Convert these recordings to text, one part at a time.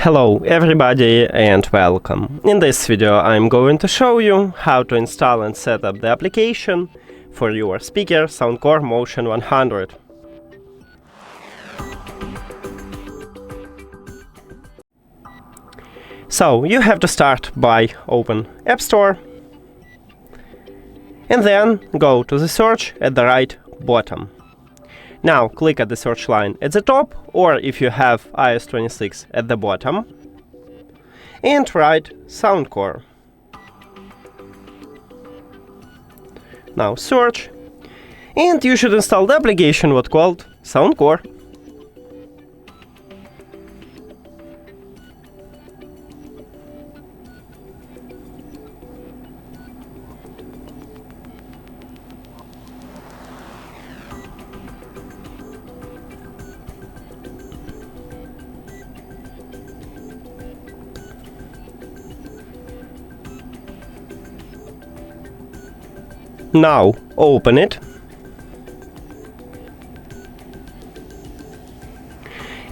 Hello everybody and welcome. In this video I'm going to show you how to install and set up the application for your speaker SOUNDCORE Motion 100. So you have to start by open App Store and then go to the search at the right bottom. Now click at the search line at the top, or if you have iOS 26 at the bottom, and write SOUNDCORE. Now search, and you should install the application what's called SOUNDCORE. Now open it.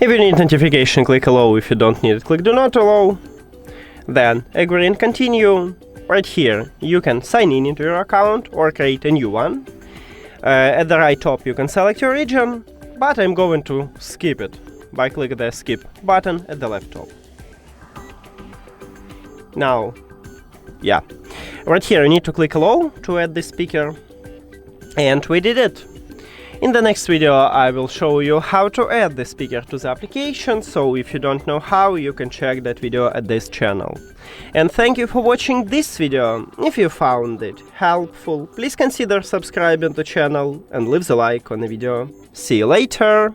If you need notification, click allow. If you don't need it, click do not allow. Then agree and continue. Right here you can sign in into your account or create a new one. At the right top you can select your region, but I'm going to skip it by clicking the skip button at the left top. Now, yeah. Right here you need to click allow to add the speaker, and we did it. In the next video I will show you how to add the speaker to the application, so if you don't know how, you can check that video at this channel. And thank you for watching this video. If you found it helpful, please consider subscribing to the channel and leave the like on the video. See you later!